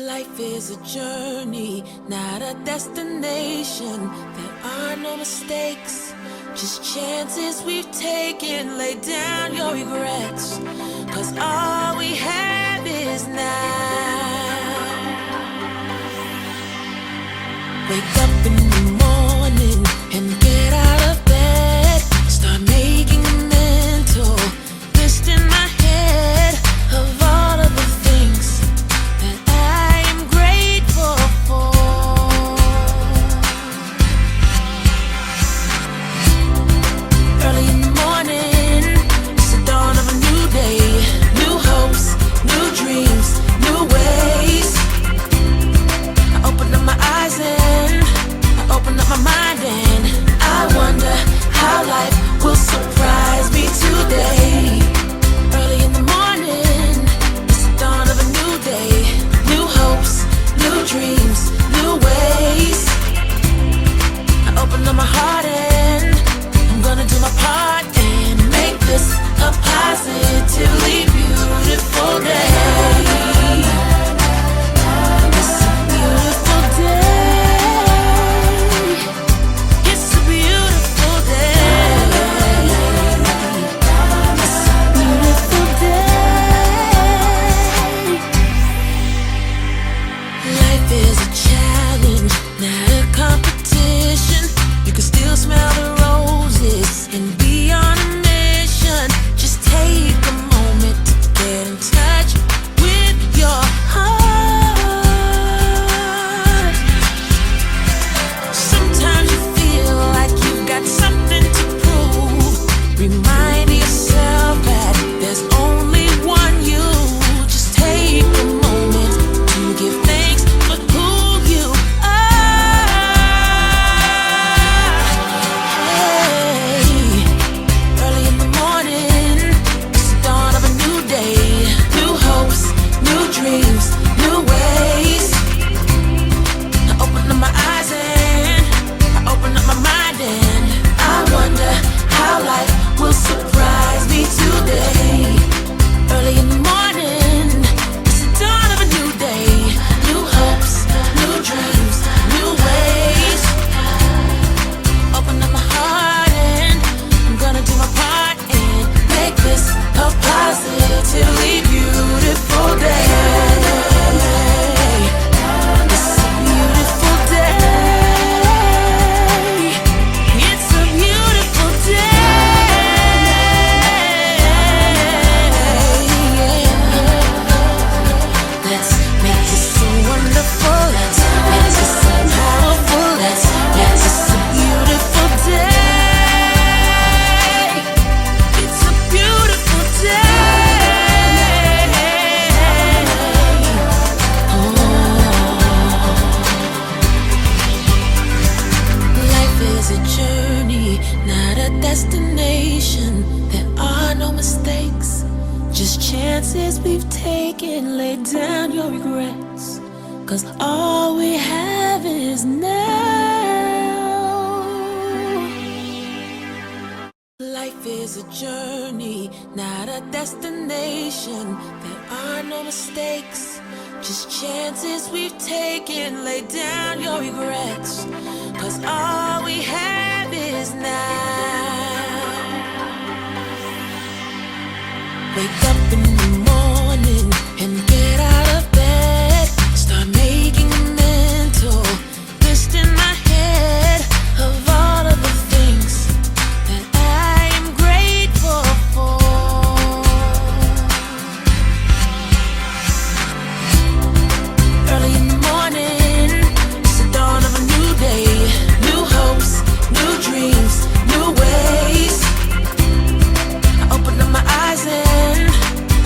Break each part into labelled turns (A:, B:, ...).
A: Life is a journey, not a destination. There are no mistakes, just chances we've taken. Lay down your regrets, 'cause all we have is now. Wake up in the morning and get out of bed. Start making a mental list in my head of all of the things that I am grateful for. Early in the morning, it's the dawn of a new day. New hopes, new dreams, new ways. I open up my eyes and I open up my mind, and I wonder how life will surprise me today. Early in the morning, it's the dawn of a new day. New hopes, new dreams, new ways. I open up my heart and I'm gonna do my part and make this a positively beautiful day. It's a beautiful day. It's a beautiful day. It's a beautiful day. Life is a challenge, not a competition. You can still smell the roses and be on a mission. Just take a moment to get in touch with your heart. Sometimes you feel like you've got something to prove. Remind yourself that there's only one you. Just take a moment to give thanks for who you are. Hey, early in the morning, it's the dawn of a new day. New hopes, new dreams, new ways. I open up my eyes and I open up my mind, and I wonder how life will surprise me today. Early in the morning, it's the dawn of a new day. New hopes, new dreams, new ways. Open up my heart and I'm gonna do my part and make this a positively beautiful day. It's a beautiful day. It's a beautiful day. Let's make this so wonderful. Let's make this so powerful. Let's make this a beautiful day. It's a beautiful day. Oh. Life is a journey, not a destination. There are no mistakes, just chances we've taken. Lay down your regrets, 'cause all we have is now. Life is a journey, not a destination. There are no mistakes, just chances we've taken. Lay down your regrets, 'cause all we have is now. Wake up in the morning and get out of bed. Start making a mental list in my head of all of the things that I am grateful for. Early in the morning, it's the dawn of a new day. New hopes, new dreams, new ways. I open up my eyes and I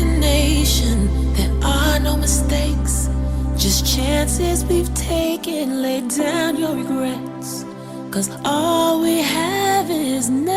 A: destination. There are no mistakes, just chances we've taken. Lay down your regrets, 'cause all we have is now.